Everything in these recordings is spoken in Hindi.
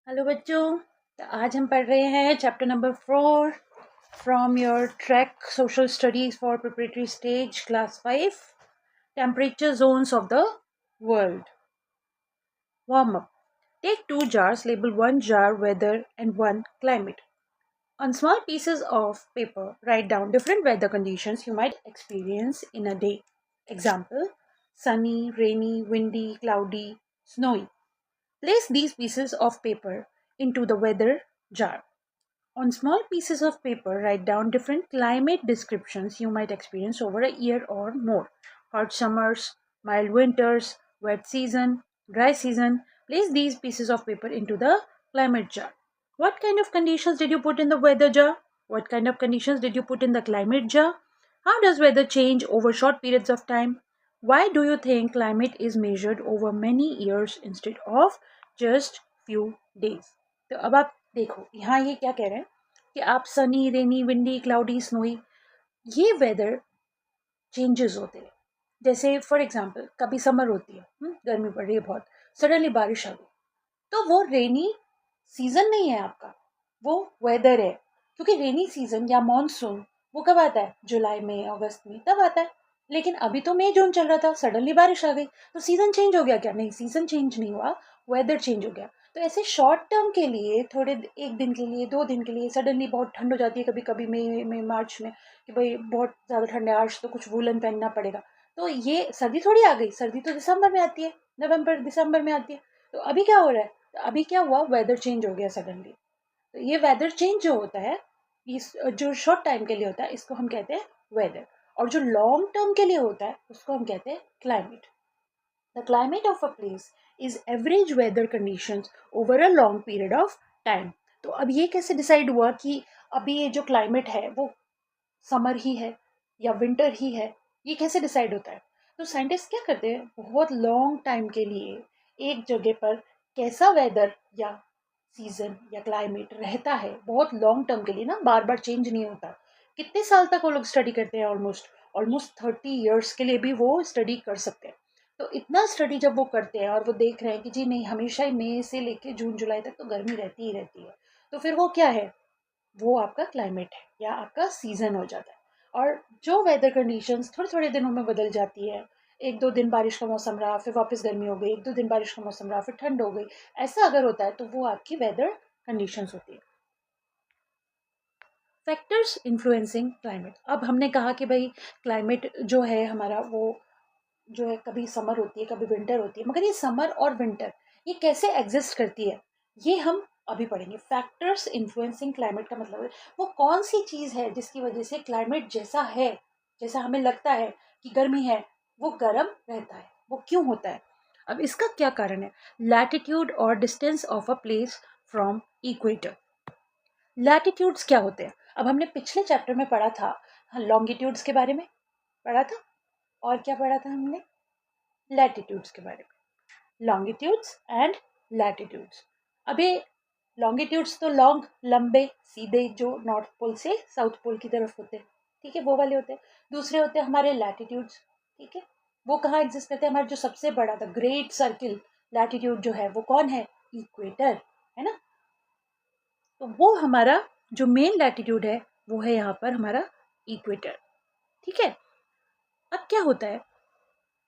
हेलो बच्चों। तो आज हम पढ़ रहे हैं chapter number 4 from your track social studies for preparatory stage class 5 temperature zones of the world. Warm up. Take 2 jars, label 1 jar weather and 1 climate. On small pieces of paper, write down different weather conditions you might experience in a day. Example: sunny, rainy, windy, cloudy, snowy. Place these pieces of paper into the weather jar. On small pieces of paper, write down different climate descriptions you might experience over a year or more. Hot summers, mild winters, wet season, dry season. Place these pieces of paper into the climate jar. What kind of conditions did you put in the weather jar? What kind of conditions did you put in the climate jar? How does weather change over short periods of time? Why do you think climate is measured over many years instead of just few days? तो अब आप देखो यहाँ ये क्या कह रहे हैं कि आप सनी, रेनी, विंडी, क्लाउडी, स्नोई, ये वेदर चेंजेस होते हैं. जैसे फॉर एग्जांपल कभी समर होती है, गर्मी पड़ रही है बहुत, सडनली बारिश आ गई, तो वो रेनी सीजन नहीं है आपका, वो वेदर है. क्योंकि रेनी सीजन या मॉनसून वो कब आता है? जुलाई में, अगस्त में, तब आता है. लेकिन अभी तो मई जून चल रहा था, सडनली बारिश आ गई, तो सीजन चेंज हो गया क्या? नहीं, सीजन चेंज नहीं हुआ, वेदर चेंज हो गया. तो ऐसे शॉर्ट टर्म के लिए, थोड़े एक दिन के लिए, 2 दिन के लिए सडनली बहुत ठंड हो जाती है कभी कभी मई में, मार्च में, कि भाई बहुत ज़्यादा ठंड है, आज तो कुछ वूलन पहनना पड़ेगा. तो ये सर्दी थोड़ी आ गई, सर्दी तो दिसंबर में आती है, नवंबर दिसंबर में आती है. तो अभी क्या हो रहा है? तो अभी क्या हुआ? वेदर चेंज हो गया सडनली. तो ये वेदर चेंज जो होता है, इस जो शॉर्ट टाइम के लिए होता है, इसको हम कहते हैं वेदर. और जो लॉन्ग टर्म के लिए होता है, उसको हम कहते हैं climate. The climate of a place is average weather conditions over a long period of time. तो अब ये कैसे डिसाइड हुआ कि अभी ये जो क्लाइमेट है वो समर ही है या विंटर ही है? ये कैसे डिसाइड होता है? तो साइंटिस्ट क्या करते हैं, बहुत लॉन्ग टाइम के लिए एक जगह पर कैसा वेदर या सीजन या क्लाइमेट रहता है, बहुत लॉन्ग टर्म के लिए ना, बार बार चेंज नहीं होता. कितने साल तक वो लोग स्टडी करते हैं? ऑलमोस्ट ऑलमोस्ट 30 ईयर्स के लिए भी वो स्टडी कर सकते हैं. तो इतना स्टडी जब वो करते हैं और वो देख रहे हैं कि जी नहीं, हमेशा ही मई से लेके जून जुलाई तक तो गर्मी रहती ही रहती है, तो फिर वो क्या है? वो आपका क्लाइमेट है या आपका सीजन हो जाता है. और जो वेदर कंडीशंस थोड़े थोड़े दिनों में बदल जाती है, एक दो दिन बारिश का मौसम रहा, फिर वापस गर्मी हो गई, एक दो दिन बारिश का मौसम रहा, फिर ठंड हो गई, ऐसा अगर होता है तो वो आपकी वेदर कंडीशंस होती है. Factors influencing climate. अब हमने कहा कि भाई क्लाइमेट जो है हमारा, वो जो है कभी समर होती है, कभी विंटर होती है, मगर ये समर और विंटर ये कैसे एग्जिस्ट करती है, ये हम अभी पढ़ेंगे. फैक्टर्स इन्फ्लुएंसिंग क्लाइमेट का मतलब है वो कौन सी चीज़ है जिसकी वजह से क्लाइमेट जैसा है, जैसा हमें लगता है कि गर्मी है, वो गर्म रहता है. वो क्यों होता है? अब इसका क्या कारण है? लैटिट्यूड और distance of a place from equator. Latitudes क्या होते हैं? अब हमने पिछले चैप्टर में पढ़ा था, हाँ, लॉन्गिट्यूड्स के बारे में पढ़ा था. और क्या पढ़ा था हमने? लैटिट्यूड्स के बारे में. Longitudes and latitudes. अब ये लॉन्गिट्यूड्स तो लॉन्ग, लंबे सीधे, जो नॉर्थ पोल से साउथ पोल की तरफ होते हैं, ठीक है, वो वाले होते हैं. दूसरे होते हैं हमारे लैटिट्यूड्स, ठीक है. वो कहाँ एग्जिस्ट करते हैं? हमारा जो सबसे बड़ा था ग्रेट सर्किल लैटिट्यूड जो है वो कौन है? इक्वेटर, है ना. तो वो हमारा जो मेन लैटिट्यूड है वो है यहाँ पर हमारा इक्वेटर, ठीक है. अब क्या होता है,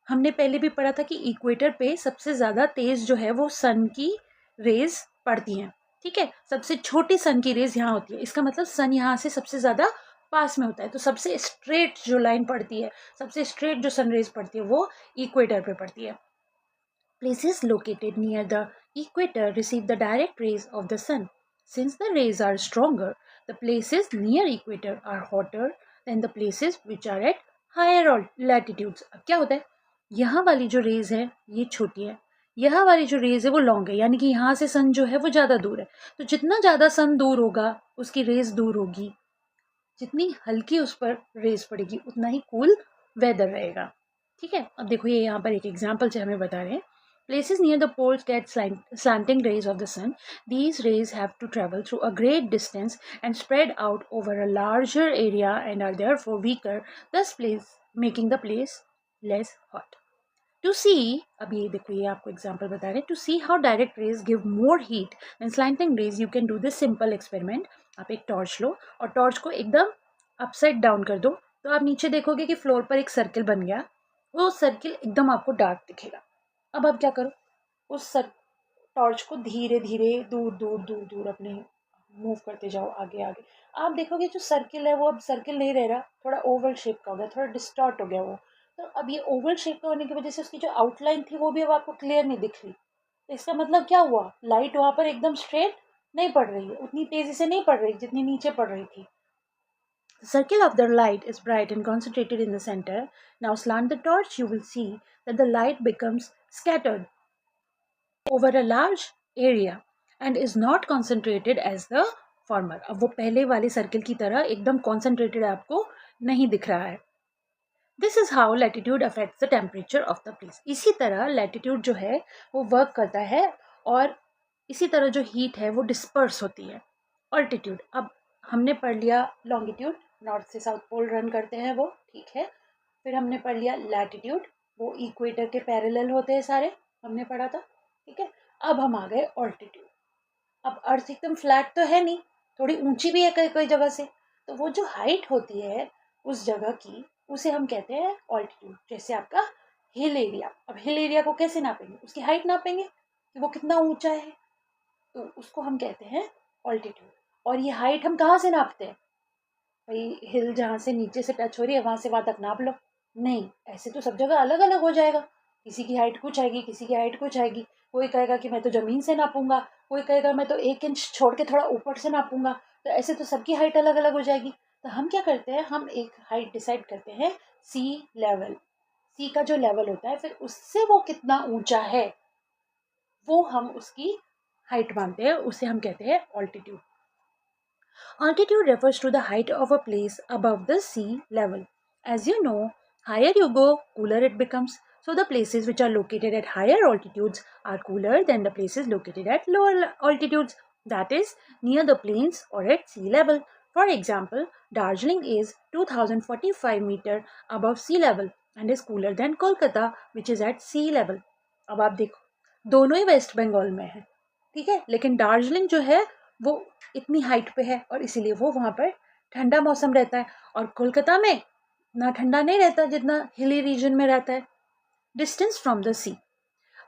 हमने पहले भी पढ़ा था कि इक्वेटर पे सबसे ज़्यादा तेज़ जो है वो सन की रेज पड़ती हैं, ठीक है. सबसे छोटी सन की रेज यहाँ होती है, इसका मतलब सन यहाँ से सबसे ज़्यादा पास में होता है. तो सबसे स्ट्रेट जो लाइन पड़ती है, सबसे स्ट्रेट जो सन रेज पड़ती है वो इक्वेटर पे पड़ती है. Places located near the equator receive the direct rays of the sun. Since the rays are stronger, the places near equator are hotter than the places which are at higher latitudes. अब क्या होता है, यहाँ वाली जो रेज है ये छोटी है, यहाँ वाली जो रेज है वो लॉन्ग है, यानी कि यहाँ से सन जो है वो ज़्यादा दूर है. तो जितना ज़्यादा सन दूर होगा उसकी रेज दूर होगी, जितनी हल्की उस पर रेज पड़ेगी उतना ही कूल वेदर रहेगा, ठीक है. अब देखो ये यहाँ पर एक एग्जाम्पल से हमें बता रहे हैं. Places near the poles get slanting rays of the sun. These rays have to travel through a great distance and spread out over a larger area and are therefore weaker, thus making the place less hot. To see, अब ये देखो, ये आपको एग्जांपल बता रहे हैं, to see how direct rays give more heat than slanting rays you can do this simple experiment. आप एक टॉर्च लो और टॉर्च को एकदम अपसाइड डाउन कर दो, तो आप नीचे देखोगे कि फ्लोर पर एक सर्किल बन गया, वो सर्किल एकदम आपको डार्क दिखेगा। अब आप क्या करो, उस टॉर्च को धीरे धीरे दूर दूर दूर दूर अपने मूव करते जाओ, आगे आगे। आप देखोगे जो सर्किल है वो अब सर्किल नहीं रह रहा, थोड़ा ओवल शेप का हो गया, थोड़ा डिस्टॉर्ट हो गया वो। तो अब ये ओवल शेप का होने की वजह से उसकी जो आउटलाइन थी वो भी अब आपको क्लियर नहीं दिख रही। तो इसका मतलब क्या हुआ, लाइट वहां पर एकदम स्ट्रेट नहीं पड़ रही है, उतनी तेजी से नहीं पड़ रही जितनी नीचे पड़ रही थी। The circle of the light is bright and concentrated in the center. Now slant the torch, you will see that the light becomes scattered over a large area and is not concentrated as the former. अब वो पहले वाले सर्किल की तरह एकदम concentrated आपको नहीं दिख रहा है। This is how latitude affects the temperature of the place. इसी तरह latitude जो है वो वर्क करता है और इसी तरह जो हीट है वो डिस्पर्स होती है। ऑल्टीट्यूड, अब हमने पढ़ लिया लॉन्गिट्यूड, नॉर्थ से साउथ पोल रन करते हैं वो, ठीक है। फिर हमने पढ़ लिया लैटिट्यूड, वो इक्वेटर के पैरेलल होते हैं सारे, हमने पढ़ा था, ठीक है। अब हम आ गए ऑल्टीट्यूड। अब अर्थ एकदम फ्लैट तो है नहीं, थोड़ी ऊंची भी है कई कई जगह से, तो वो जो हाइट होती है उस जगह की उसे हम कहते हैं ऑल्टीट्यूड। जैसे आपका हिल एरिया, अब हिल एरिया को कैसे नापेंगे, उसकी हाइट नापेंगे कि वो कितना ऊंचा है, तो उसको हम कहते हैं ऑल्टीट्यूड। और ये हाइट हम कहाँ से नापते हैं, भाई हिल जहाँ से नीचे से टच हो रही है वहां से वहां तक नाप लो, नहीं, ऐसे तो सब जगह अलग अलग हो जाएगा। किसी की हाइट कुछ आएगी, किसी की हाइट कुछ आएगी। कोई कहेगा कि मैं तो जमीन से नापूंगा, कोई कहेगा मैं तो 1 इंच छोड़ के थोड़ा ऊपर से नापूंगा, तो ऐसे तो सबकी हाइट अलग अलग हो जाएगी। तो हम क्या करते हैं, हम एक हाइट डिसाइड करते हैं, सी लेवल, सी का जो लेवल होता है फिर उससे वो कितना ऊंचा है वो हम उसकी हाइट मानते हैं, उसे हम कहते हैं altitude. Altitude refers to the height of a place above the sea level. As you know, higher you go, cooler it becomes. So the places which are located at higher altitudes are cooler than the places located at lower altitudes, that is, near the plains or at sea level. For example, Darjeeling is 2045 meter above sea level and is cooler than Kolkata, which is at sea level. अब आप देखो, दोनों ही वेस्ट बंगाल में है, ठीक है, लेकिन दार्जिलिंग जो है वो इतनी हाइट पे है और इसीलिए वो वहाँ पर ठंडा मौसम रहता है, और कोलकाता में इतना ठंडा नहीं रहता जितना हिली रीजन में रहता है। Distance from the sea,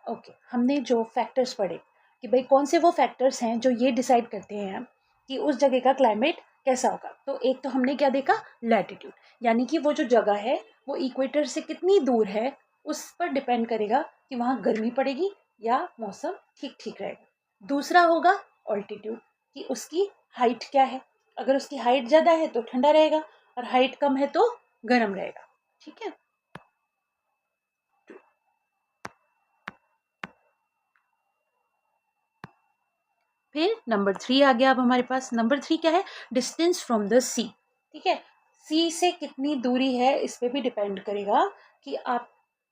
okay, हमने जो फैक्टर्स पढ़े कि भाई कौन से वो फैक्टर्स हैं जो ये डिसाइड करते हैं कि उस जगह का क्लाइमेट कैसा होगा। तो एक तो हमने क्या देखा, लैटिट्यूड, यानी कि वो जो जगह है वो इक्वेटर से कितनी दूर है उस पर डिपेंड करेगा कि वहाँ गर्मी पड़ेगी या मौसम ठीक ठीक रहेगा। दूसरा होगा ऑल्टीट्यूड, कि उसकी हाइट क्या है, अगर उसकी हाइट ज़्यादा है तो ठंडा रहेगा और हाइट कम है तो गर्म रहेगा, ठीक है। फिर नंबर 3 आ गया अब हमारे पास। नंबर 3 क्या है, डिस्टेंस फ्रॉम द सी, ठीक है। सी से कितनी दूरी है इस पे भी डिपेंड करेगा कि आप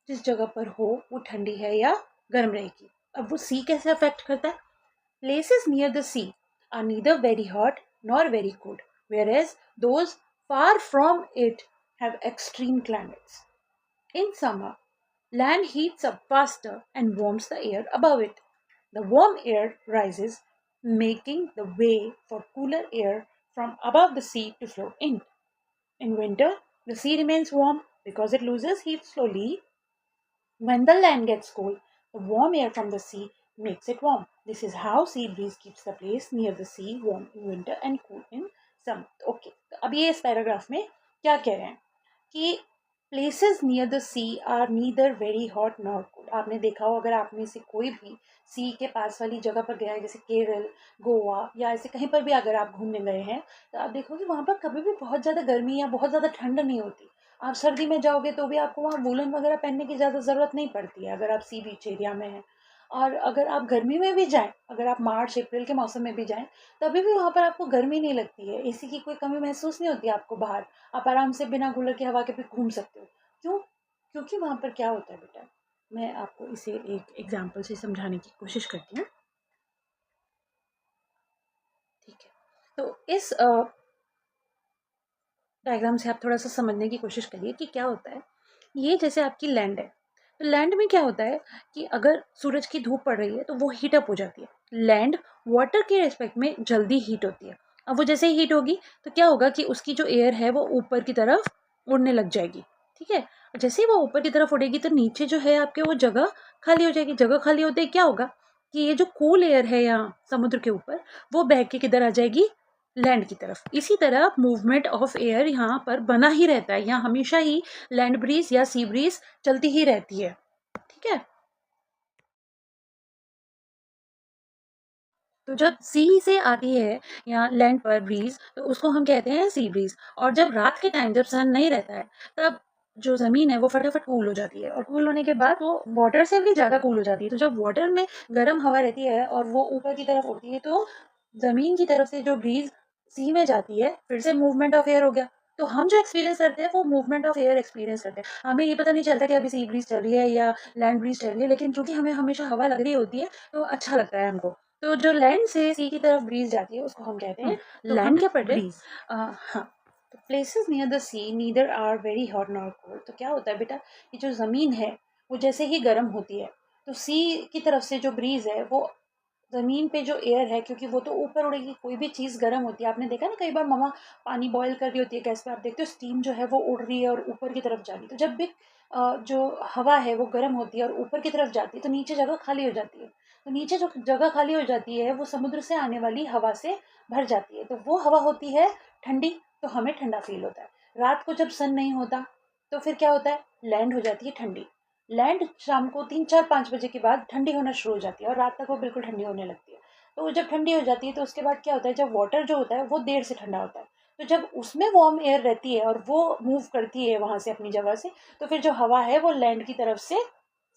जिस जगह पर हो वो ठंडी है या गर्म रहेगी। अब वो सी कैसे अफेक्ट करता है, places near the sea are neither very hot nor very cold, whereas those far from it have extreme climates. In summer, land heats up faster and warms the air above it. The warm air rises, making the way for cooler air from above the sea to flow in. In winter, the sea remains warm because it loses heat slowly. When the land gets cold, the warm air from the sea makes it warm. This is how sea breeze keeps the place near the sea warm in winter and cool in summer. Okay, तो अब ये इस पैराग्राफ में क्या कह रहे हैं कि places near the sea are neither very hot nor cold. आपने देखा हो, अगर आप में से कोई भी सी के पास वाली जगह पर गया है, जैसे केरल, गोवा या ऐसे कहीं पर भी अगर आप घूमने गए हैं, तो आप देखोगे वहाँ पर कभी भी बहुत ज़्यादा गर्मी या बहुत ज़्यादा ठंड नहीं होती। आप सर्दी में जाओगे तो भी आपको वहाँ वूलन वगैरह पहनने की ज़्यादा ज़रूरत नहीं पड़ती है अगर आप सी बीच एरिया में हैं। और अगर आप गर्मी में भी जाएं, अगर आप मार्च अप्रैल के मौसम में भी जाएं, तभी भी वहाँ पर आपको गर्मी नहीं लगती है, एसी की कोई कमी महसूस नहीं होती आपको बाहर। आप आराम से बिना कूलर की हवा के भी घूम सकते हो। क्यों, क्योंकि वहाँ पर क्या होता है बेटा, मैं आपको इसे एक एग्जाम्पल से समझाने की कोशिश करती हूँ, ठीक है। तो इस डायग्राम से आप थोड़ा सा समझने की कोशिश करिए कि क्या होता है। ये जैसे आपकी लैंड है, तो लैंड में क्या होता है कि अगर सूरज की धूप पड़ रही है तो वो हीट अप हो जाती है। लैंड वाटर के रिस्पेक्ट में जल्दी हीट होती है। अब वो जैसे ही हीट होगी तो क्या होगा कि उसकी जो एयर है वो ऊपर की तरफ उड़ने लग जाएगी। ठीक है, जैसे ही वो ऊपर की तरफ उड़ेगी तो नीचे जो है आपके वो जगह खाली हो जाएगी। जगह खाली होते ही क्या होगा कि ये जो कूल एयर है यहाँ समुद्र के ऊपर वो बह के किधर आ जाएगी, लैंड की तरफ। इसी तरह मूवमेंट ऑफ एयर यहाँ पर बना ही रहता है, यहाँ हमेशा ही लैंड ब्रीज या सी ब्रीज चलती ही रहती है। ठीक है, तो जब सी से आती है या लैंड पर ब्रीज तो उसको हम कहते हैं सी ब्रीज। और जब रात के टाइम जब सन नहीं रहता है तब जो जमीन है वो फटाफट कूल हो जाती है, और कूल होने के बाद वो वाटर से भी ज्यादा कूल हो जाती है। तो जब वाटर में गर्म हवा रहती है और वो ऊपर की तरफ उड़ती है तो जमीन की तरफ से जो ब्रीज सी में जाती है फिर से मूवमेंट ऑफ एयर हो गया। तो हम जो एक्सपीरियंस करते हैं वो मूवमेंट ऑफ एयर एक्सपीरियंस करते हैं। हमें ये पता नहीं चलता कि अभी सी ब्रीज चल रही है या लैंड ब्रीज चल रही है, लेकिन चूंकि हमें हमेशा हवा लग रही होती है तो अच्छा लगता है हमको। तो जो लैंड से सी की तरफ ब्रीज जाती है उसको हम कहते हैं तो लैंड हम क्या पढ़ रहे हैं? ब्रीज हाँ, तो places near the sea neither are very hot nor cold. तो क्या होता है बेटा, ये जो ज़मीन है वो जैसे ही गर्म होती है तो सी की तरफ से जो ब्रीज है वो ज़मीन पे जो एयर है, क्योंकि वो तो ऊपर उड़ेगी, कोई भी चीज़ गर्म होती है। आपने देखा ना कई बार मम्मा पानी बॉईल कर रही होती है गैस पे, आप देखते हो स्टीम जो है वो उड़ रही है और ऊपर की तरफ जा रही है। तो जब भी जो हवा है वो गर्म होती है और ऊपर की तरफ जाती है तो नीचे जगह खाली हो जाती है। तो नीचे जो जगह खाली हो जाती है वो समुद्र से आने वाली हवा से भर जाती है, तो वो हवा होती है ठंडी। तो हमें ठंडा फील होता है। रात को जब सन नहीं होता तो फिर क्या होता है, लैंड हो जाती है ठंडी। लैंड शाम को 3 4 5 बजे के बाद ठंडी होना शुरू हो जाती है और रात तक वो बिल्कुल ठंडी होने लगती है। तो जब ठंडी हो जाती है तो उसके बाद क्या होता है, जब वाटर जो होता है वो देर से ठंडा होता है। तो जब उसमें वार्म एयर रहती है और वो मूव करती है वहां से अपनी जगह से, तो फिर जो हवा है वो लैंड की तरफ से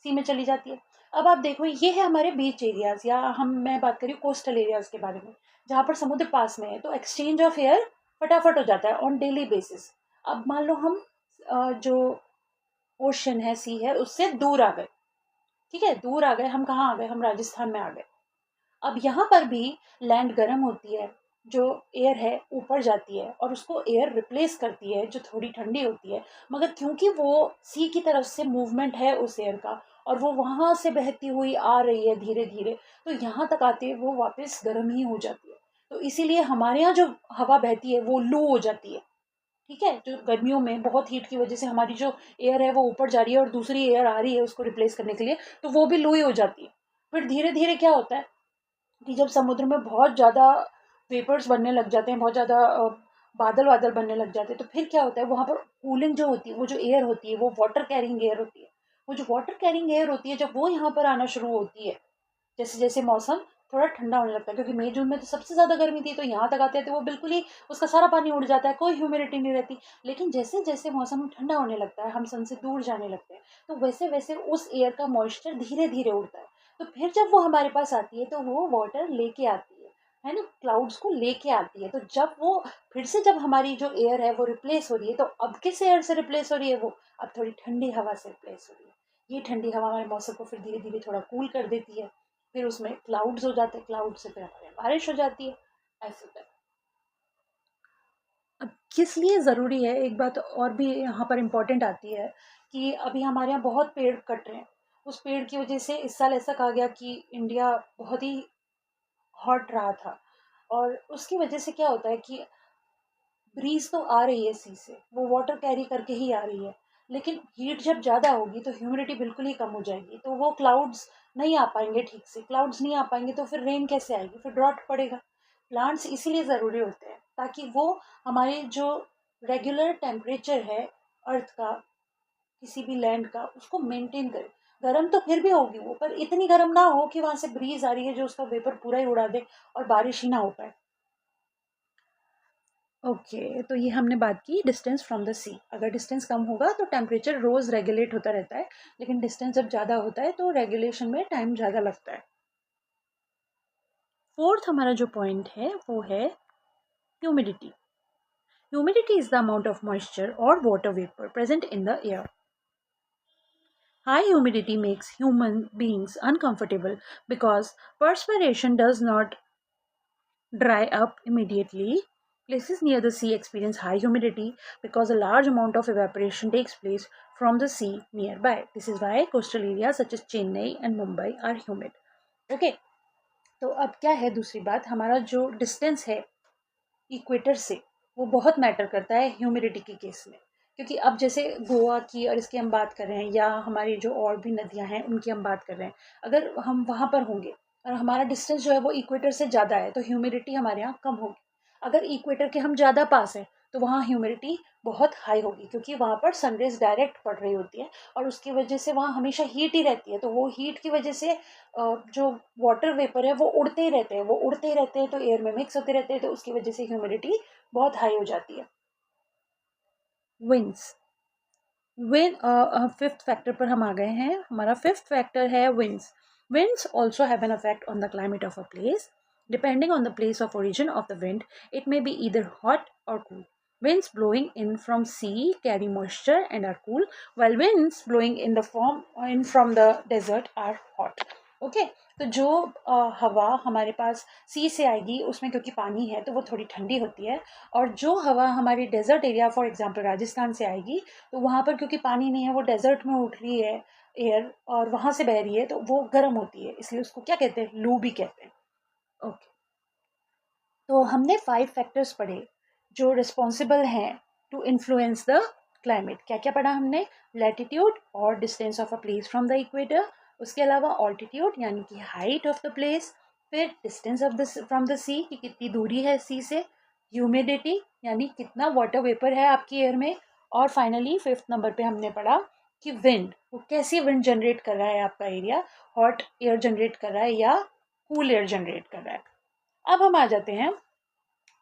सी में चली जाती है। अब आप देखो ये है हमारे बीच एरियाज, या मैं बात करी कोस्टल एरियाज के बारे में, जहाँ पर समुद्र पास में है तो एक्सचेंज ऑफ एयर फटाफट हो जाता है ऑन डेली बेसिस। अब मान लो हम जो ओशन है, सी है, उससे दूर आ गए। ठीक है, दूर आ गए, हम कहाँ आ गए, हम राजस्थान में आ गए। अब यहाँ पर भी लैंड गर्म होती है, जो एयर है ऊपर जाती है और उसको एयर रिप्लेस करती है जो थोड़ी ठंडी होती है। मगर क्योंकि वो सी की तरफ से मूवमेंट है उस एयर का और वो वहां से बहती हुई आ रही है धीरे धीरे, तो यहाँ तक आते वो वापस गर्म ही हो जाती है। तो इसीलिए हमारे यहाँ जो हवा बहती है वो लू हो जाती है। ठीक है, जो गर्मियों में बहुत हीट की वजह से हमारी जो एयर है वो ऊपर जा रही है और दूसरी एयर आ रही है उसको रिप्लेस करने के लिए, तो वो भी लू ही हो जाती है। फिर धीरे धीरे क्या होता है कि जब समुद्र में बहुत ज़्यादा वेपर्स बनने लग जाते हैं, बहुत ज़्यादा बादल वादल बनने लग जाते हैं, तो फिर क्या होता है वहाँ पर कूलिंग जो होती है, वो जो एयर होती है वो वाटर कैरिंग एयर होती है। वो जो वाटर कैरिंग एयर होती है जब वो यहाँ पर आना शुरू होती है, जैसे जैसे मौसम थोड़ा ठंडा होने लगता है, क्योंकि मई जून में तो सबसे ज़्यादा गर्मी थी, तो यहाँ तक आते हैं तो वो बिल्कुल ही उसका सारा पानी उड़ जाता है, कोई ह्यूमिडिटी नहीं रहती। लेकिन जैसे जैसे मौसम ठंडा होने लगता है, हम सन से दूर जाने लगते हैं, तो वैसे वैसे उस एयर का मॉइस्चर धीरे धीरे उड़ता है। तो फिर जब वो हमारे पास आती है तो वो वाटर लेके आती है ना, क्लाउड्स को लेके आती है। तो जब वो फिर से जब हमारी जो एयर है वो रिप्लेस हो रही है, तो अब किस एयर से रिप्लेस हो रही है, वो अब थोड़ी ठंडी हवा से रिप्लेस हो रही है। ये ठंडी हवा हमारे मौसम को फिर धीरे धीरे थोड़ा कूल कर देती है। फिर उसमें क्लाउड्स हो जाते हैं, क्लाउड से फिर हमारे यहाँ बारिश हो जाती है। ऐसे होता है। अब किस लिए ज़रूरी है, एक बात और भी यहाँ पर इम्पोर्टेंट आती है कि अभी हमारे यहाँ बहुत पेड़ कट रहे हैं। उस पेड़ की वजह से इस साल ऐसा कहा गया कि इंडिया बहुत ही हॉट रहा था, और उसकी वजह से क्या होता है कि ब्रीज तो आ रही है सी से, वो वाटर कैरी करके ही आ रही है, लेकिन हीट जब ज़्यादा होगी तो ह्यूमिडिटी बिल्कुल ही कम हो जाएगी, तो वो क्लाउड्स नहीं आ पाएंगे ठीक से। क्लाउड्स नहीं आ पाएंगे तो फिर रेन कैसे आएगी, फिर ड्रॉट पड़ेगा। प्लांट्स इसीलिए ज़रूरी होते हैं ताकि वो हमारे जो रेगुलर टेम्परेचर है अर्थ का, किसी भी लैंड का, उसको मेंटेन करे। गर्म तो फिर भी होगी वो, पर इतनी गर्म ना हो कि वहां से ब्रीज आ रही है जो उसका वेपर पूरा ही उड़ा दे और बारिश ही ना हो पाए। ओके, तो ये हमने बात की डिस्टेंस फ्रॉम द सी। अगर डिस्टेंस कम होगा तो टेम्परेचर रोज़ रेगुलेट होता रहता है, लेकिन डिस्टेंस जब ज़्यादा होता है तो रेगुलेशन में टाइम ज़्यादा लगता है। फोर्थ हमारा जो पॉइंट है वो है humidity. Humidity is the amount of moisture और water vapour present in the air. High humidity makes human beings uncomfortable because perspiration does not dry up immediately Places near the sea experience high humidity because a large amount of evaporation takes place from the sea nearby. This is why coastal areas such as Chennai and Mumbai are humid. Okay, तो अब क्या है दूसरी बात, हमारा जो डिस्टेंस है इक्वेटर से वो बहुत मैटर करता है ह्यूमिडिटी के केस में, क्योंकि अब जैसे गोवा की और इसकी हम बात कर रहे हैं या हमारी जो और भी नदियां हैं उनकी हम बात कर रहे हैं, अगर हम वहाँ पर होंगे और हमारा डिस्टेंस जो है वो इक्वेटर से ज़्यादा है तो ह्यूमिडिटी हमारे यहाँ कम होगी। अगर इक्वेटर के हम ज़्यादा पास हैं तो वहाँ ह्यूमिडिटी बहुत हाई होगी, क्योंकि वहाँ पर सनरेज डायरेक्ट पड़ रही होती है और उसकी वजह से वहाँ हमेशा हीट ही रहती है, तो वो हीट की वजह से जो वाटर वेपर है वो उड़ते ही रहते हैं, वो उड़ते ही रहते हैं तो एयर में मिक्स होते रहते हैं, तो उसकी वजह से ह्यूमिडिटी बहुत हाई हो जाती है। विंड्स, विंड फिफ्थ फैक्टर पर हम आ गए हैं, हमारा फिफ्थ फैक्टर है winds. Winds also have an affect on the climate of a place. Depending on the place of origin of the wind, it may be either hot or cool. Winds blowing in from sea carry moisture and are cool, while winds blowing in from the desert are hot. Okay, तो जो हवा हमारे पास सी से आएगी उसमें क्योंकि पानी है तो वो थोड़ी ठंडी होती है, और जो हवा हमारी desert area for example Rajasthan से आएगी तो वहाँ पर क्योंकि पानी नहीं है, वो डेजर्ट में उठ रही है एयर और वहाँ से बह रही है तो वो गर्म होती है, इसलिए उसको क्या कहते हैं, लू भी कहते हैं। ओके, तो हमने 5 फैक्टर्स पढ़े जो रिस्पॉन्सिबल हैं टू इन्फ्लुएंस द क्लाइमेट। क्या क्या पढ़ा हमने, लैटिट्यूड और distance of a place from the equator, उसके अलावा ऑल्टीट्यूड यानी कि हाइट ऑफ द प्लेस, फिर distance of the from the sea कि कितनी दूरी है सी से, ह्यूमिडिटी यानी कितना वाटर वेपर है आपकी एयर में, और फाइनली फिफ्थ नंबर पे हमने पढ़ा कि विंड, वो कैसी विंड जनरेट कर रहा है आपका एरिया, हॉट एयर जनरेट कर रहा है या कूल एयर जनरेट कर रहा है। अब हम आ जाते हैं,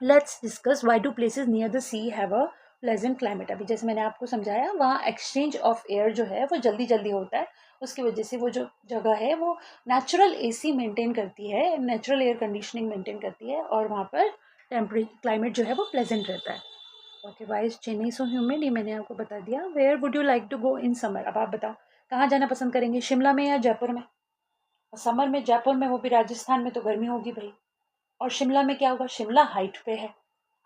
let's discuss why do places near the sea have a pleasant climate. अभी जैसे मैंने आपको समझाया वहाँ एक्सचेंज ऑफ एयर जो है वो जल्दी जल्दी होता है, उसकी वजह से वो जो जगह है वो नेचुरल एसी मेंटेन करती है, नेचुरल एयर कंडीशनिंग मेंटेन करती है और वहाँ पर टेम्परेचर क्लाइमेट जो है वो प्लेजेंट रहता है। Okay, why is Chennai so humid, ये मैंने आपको बता दिया। Where would you like to go in summer, अब आप बताओ कहाँ जाना पसंद करेंगे, शिमला में या जयपुर में? समर में जयपुर में, वो भी राजस्थान में तो गर्मी होगी भाई। और शिमला में क्या होगा, शिमला हाइट पे है,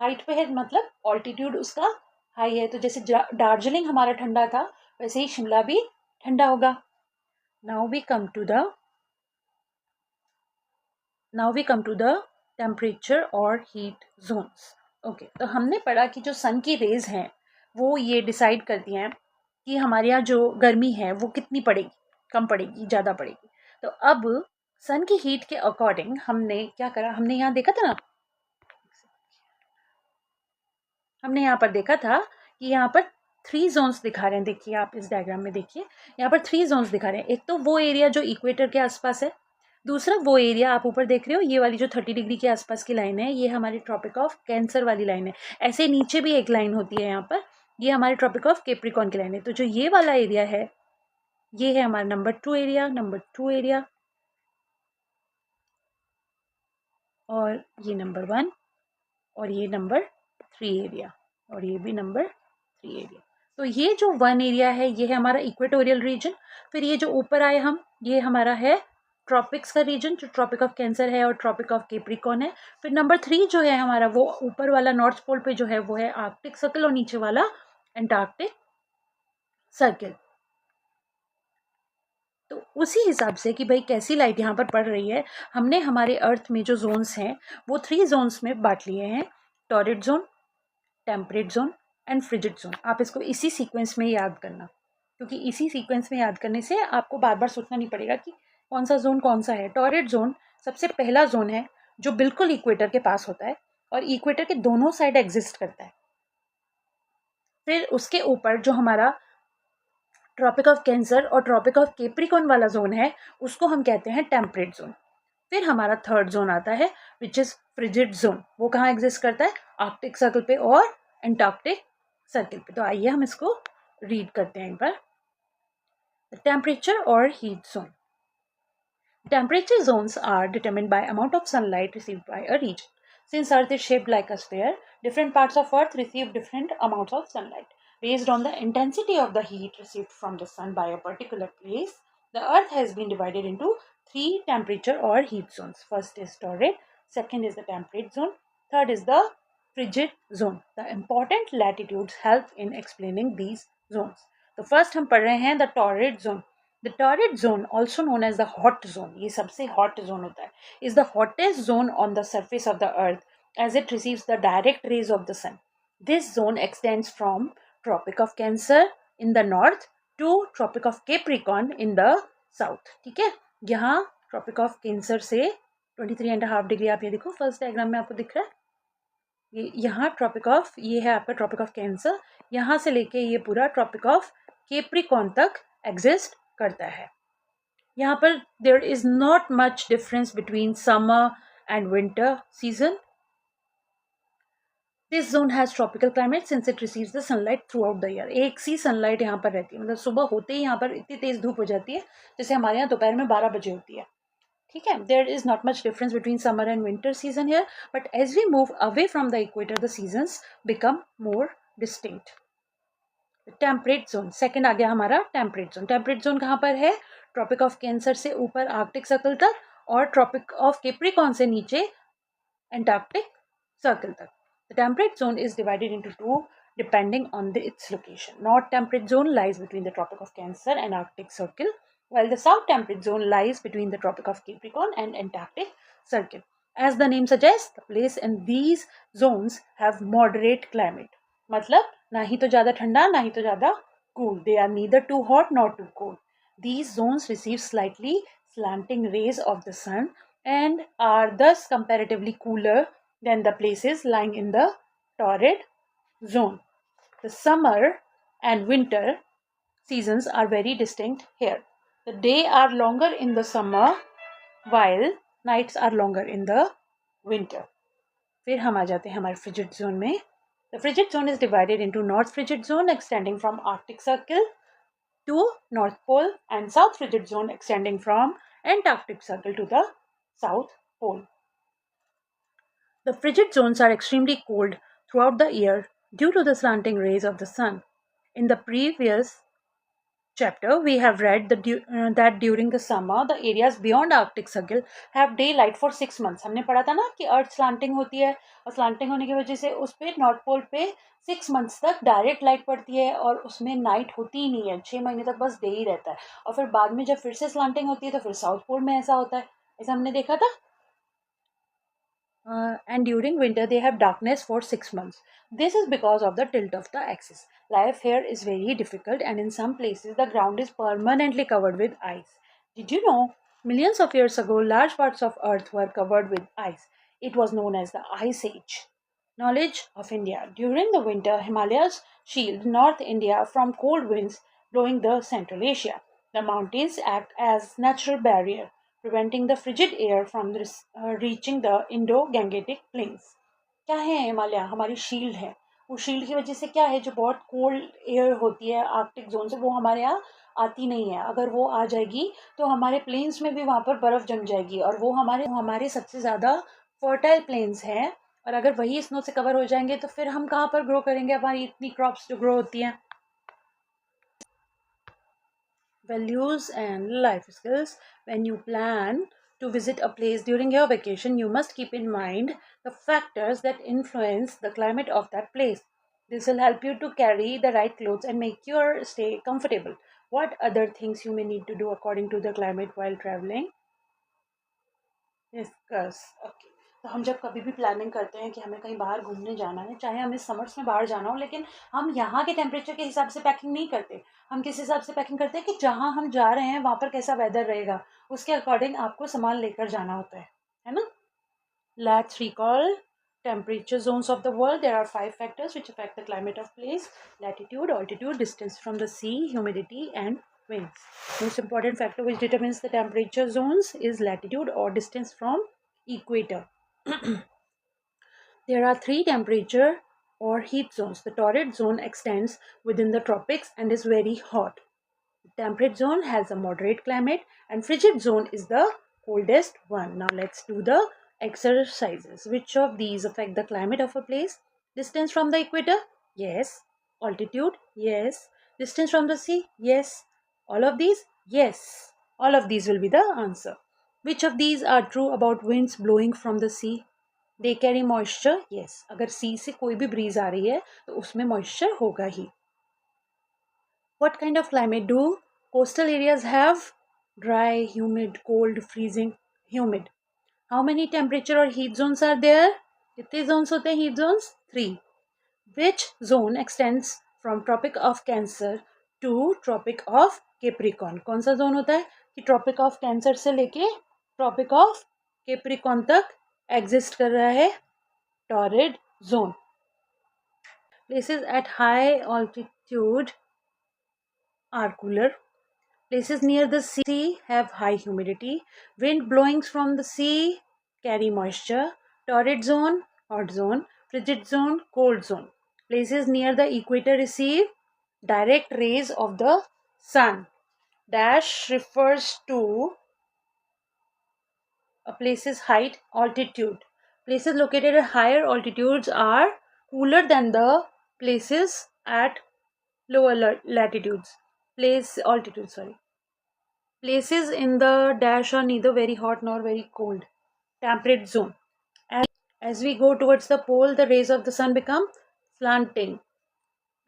हाइट पे है मतलब ऑल्टीट्यूड उसका हाई है, तो जैसे दार्जिलिंग हमारा ठंडा था वैसे ही शिमला भी ठंडा होगा। Now we come to the temperature और हीट जोन्स। ओके, तो हमने पढ़ा कि जो सन की रेज हैं वो ये डिसाइड करती हैं कि हमारे यहाँ जो गर्मी है वो कितनी पड़ेगी, कम पड़ेगी, ज़्यादा पड़ेगी। तो अब सन की हीट के अकॉर्डिंग हमने क्या करा, हमने यहाँ देखा था ना, हमने यहाँ पर देखा था कि यहाँ पर 3 जोन्स दिखा रहे हैं, देखिए आप इस डायग्राम में देखिए यहाँ पर 3 जोन्स दिखा रहे हैं। एक तो वो एरिया जो इक्वेटर के आसपास है, दूसरा वो एरिया आप ऊपर देख रहे हो ये वाली जो 30 डिग्री के आसपास की लाइन है ये हमारी ट्रॉपिक ऑफ कैंसर वाली लाइन है। ऐसे नीचे भी एक लाइन होती है यहाँ पर, ये हमारी ट्रॉपिक ऑफ कैप्रिकॉर्न की लाइन है। तो जो ये वाला एरिया है ये है हमारा नंबर 2 एरिया, और ये नंबर 1, और ये नंबर 3 एरिया, और ये भी नंबर 3 एरिया। तो ये जो 1 एरिया है ये है हमारा इक्वेटोरियल रीजन। फिर ये जो ऊपर आए हम, ये हमारा है ट्रॉपिक्स का रीजन जो ट्रॉपिक ऑफ कैंसर है और ट्रॉपिक ऑफ कैप्रिकॉर्न है। फिर नंबर 3 जो है हमारा वो ऊपर वाला नॉर्थ पोल पे जो है वो है आर्कटिक सर्कल, और नीचे वाला एंटार्क्टिक सर्कल। तो उसी हिसाब से कि भाई कैसी लाइट यहाँ पर पड़ रही है, हमने हमारे अर्थ में जो जोन्स हैं वो 3 जोन्स में बांट लिए हैं, torrid zone, temperate zone and frigid zone. आप इसको इसी सीक्वेंस में याद करना, क्योंकि इसी सीक्वेंस में याद करने से आपको बार बार सोचना नहीं पड़ेगा कि कौन सा जोन कौन सा है। टॉरिड जोन सबसे पहला जोन है जो बिल्कुल इक्वेटर के पास होता है और इक्वेटर के दोनों साइड एग्जिस्ट करता है। फिर उसके ऊपर जो हमारा ट्रॉपिक ऑफ कैंसर और ट्रॉपिक ऑफ कैप्रिकॉर्न वाला जोन है उसको हम कहते हैं टेम्परेट जोन। फिर हमारा थर्ड जोन आता है विच इज फ्रिजिड जोन, वो कहाँ एग्जिस्ट करता है, आर्कटिक सर्कल पे और एंटार्क्टिक सर्कल पे। तो आइए हम इसको रीड करते हैं एक बार। टेम्परेचर और heat zone, temperature zones are determined by amount of sunlight received by a region. Since earth is shaped like a sphere, different parts of earth receive different amounts of sunlight. Based on the intensity of the heat received from the sun by a particular place, the earth has been divided into 3 temperature or heat zones. First is torrid, second is the temperate zone, third is the frigid zone. The important latitudes help in explaining these zones. तो फर्स्ट हम पढ़ रहे हैं the torrid zone. The torrid zone also known as the hot zone, ये सबसे हॉट जोन होता है, is the hottest zone on the surface of the earth as it receives the direct rays of the sun. This zone extends from Tropic of Cancer in the north to Tropic of Capricorn in the south. ठीक है, यहाँ Tropic of Cancer से 23.5 डिग्री, आप ये देखो फर्स्ट डायग्राम में आपको दिख रहा है, ये यहाँ ट्रॉपिक ऑफ, ये है आपका ट्रॉपिक ऑफ कैंसर, यहाँ से लेके ये पूरा ट्रॉपिक ऑफ केप्रिकॉन तक एग्जिस्ट करता है. यहाँ पर there is not much difference between summer and winter season. This zone has tropical climate since it receives the sunlight throughout the year. एक सी सनलाइट यहाँ पर रहती है, मतलब सुबह होते ही यहाँ पर इतनी तेज धूप हो जाती है जैसे हमारे यहाँ दोपहर में 12 बजे होती है. ठीक है, there is not much difference between summer and winter season here, but as we move away from the equator the seasons become more distinct. Temperate zone second आ गया हमारा टेम्परेट जोन. टेम्परेट जोन कहाँ पर है? ट्रॉपिक ऑफ कैंसर से ऊपर आर्कटिक सर्कल तक और ट्रॉपिक ऑफ कैप्रिकॉन से नीचे एंटार्क्टिक सर्कल तक. The temperate zone is divided into two depending on its location. North temperate zone lies between the Tropic of Cancer and Arctic Circle, while the south temperate zone lies between the Tropic of Capricorn and Antarctic Circle. As the name suggests, the place in these zones have moderate climate. मतलब ना ही तो ज़्यादा ठंडा ना ही तो ज़्यादा cool. They are neither too hot nor too cold. These zones receive slightly slanting rays of the sun and are thus comparatively cooler than the places lying in the torrid zone. The summer and winter seasons are very distinct here. The days are longer in the summer while nights are longer in the winter. फिर हम आ जाते हैं हमारे frigid zone में. The frigid zone is divided into North frigid zone extending from Arctic Circle to North Pole and South frigid zone extending from Antarctic Circle to the South Pole. The frigid zones are extremely cold throughout the year due to the slanting rays of the sun. In the previous chapter, we have read that during the summer, the areas beyond Arctic Circle have daylight for 6 months. हमने पढ़ा था ना कि अर्थ स्लांटिंग होती है और स्लांटिंग होने की वजह से उस पे नॉर्थ पोल पे 6 मंथ्स तक डायरेक्ट लाइट पड़ती है और उसमें नाइट होती ही नहीं है, 6 महीने तक बस डे ही रहता है. और फिर बाद में जब फिर से स्लांटिंग होती है तो फिर साउथ पोल में ऐसा होता है, ऐसा हमने देखा था. And during winter they have darkness for 6 months. This is because of the tilt of the axis. Life here is very difficult and in some places the ground is permanently covered with ice. Did you know millions of years ago large parts of earth were covered with ice? It was known as the Ice Age. Knowledge of India. During the winter, Himalayas shield North India from cold winds blowing the Central Asia. The mountains act as natural barrier, preventing the frigid air from reaching the Indo-Gangetic plains. क्या है हिमालय? हमारी शील्ड है. वो शील्ड की वजह से क्या है, जो बहुत कोल्ड एयर होती है आर्कटिक जोन से वो हमारे यहाँ आती नहीं है. अगर वो आ जाएगी तो हमारे प्लेन्स में भी वहाँ पर बर्फ़ जम जाएगी और वो हमारे सबसे ज़्यादा फर्टाइल प्लेन्स हैं. और अगर वही स्नो से कवर हो जाएंगे तो फिर हम कहाँ पर ग्रो करेंगे हमारी इतनी क्रॉप्स जो ग्रो होती हैं. Values and life skills. When you plan to visit a place during your vacation, you must keep in mind the factors that influence the climate of that place. This will help you to carry the right clothes and make your stay comfortable. What other things you may need to do according to the climate while traveling? Discuss. Okay. तो हम जब कभी भी प्लानिंग करते हैं कि हमें कहीं बाहर घूमने जाना है, चाहे हमें समर्स में बाहर जाना हो, लेकिन हम यहाँ के टेम्परेचर के हिसाब से पैकिंग नहीं करते. हम किस हिसाब से पैकिंग करते हैं कि जहाँ हम जा रहे हैं वहाँ पर कैसा वेदर रहेगा, उसके अकॉर्डिंग आपको सामान लेकर जाना होता है ना. Let's recall temperature zones of the world. There are 5 factors which affect the climate of place: latitude, altitude, distance from the sea, humidity and winds. Most important factor which determines the temperature zones is latitude or distance from equator. There are 3 temperature or heat zones. The torrid zone extends within the tropics and is very hot. The temperate zone has a moderate climate and frigid zone is the coldest one. Now let's do the exercises. Which of these affect the climate of a place? Distance from the equator? Yes. Altitude? Yes. Distance from the sea? Yes. All of these? Yes. All of these will be the answer. Which of these are true about winds blowing from the sea? They carry moisture, yes, अगर सी से कोई भी ब्रीज आ रही है तो उसमें मॉइस्चर होगा ही. What kind of climate do coastal areas have? Dry, humid, cold, freezing, humid. How many temperature or heat zones are there? कितने zones होते हैं heat zones? 3. Which zone extends from Tropic of Cancer to Tropic of Capricorn? कौन सा zone होता है कि Tropic of Cancer से लेके Tropic of Capricorn तक exist कर रहा है? Torrid zone. Places at high altitude are cooler. Places near the sea have high humidity. Wind blowing from the sea carry moisture. Torrid zone, hot zone. Frigid zone, cold zone. Places near the equator receive direct rays of the sun. Dash refers to a place's height, altitude. Places located at higher altitudes are cooler than the places at lower latitudes. Places in the dash are neither very hot nor very cold. Temperate zone. As we go towards the pole, the rays of the sun become slanting.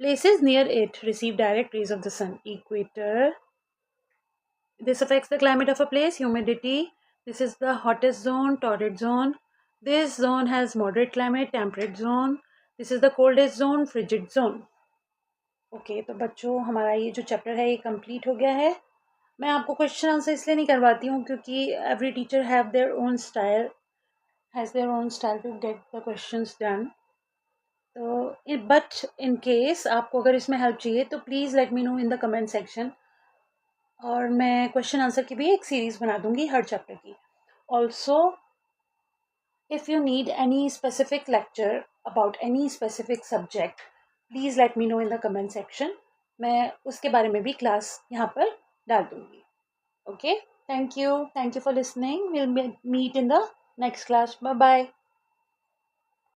Places near it receive direct rays of the sun. Equator. This affects the climate of a place. Humidity. This is the hottest zone, torrid zone. This zone has moderate climate, temperate zone. This is the coldest zone, frigid zone. Okay तो बच्चों, हमारा ये जो चैप्टर है ये कंप्लीट हो गया है. मैं आपको क्वेश्चन आंसर इसलिए नहीं करवाती हूँ क्योंकि every teacher has their own style to get the questions done. तो बट इन केस आपको अगर इसमें हेल्प चाहिए तो please let me know in the comment section, और मैं क्वेश्चन आंसर की भी एक सीरीज़ बना दूँगी हर चैप्टर की. Also if you need any specific lecture about any specific subject, please let me know in the comment section. मैं उसके बारे में भी क्लास यहाँ पर डाल दूँगी. Okay, thank you for listening. We'll meet in the next class. Bye bye.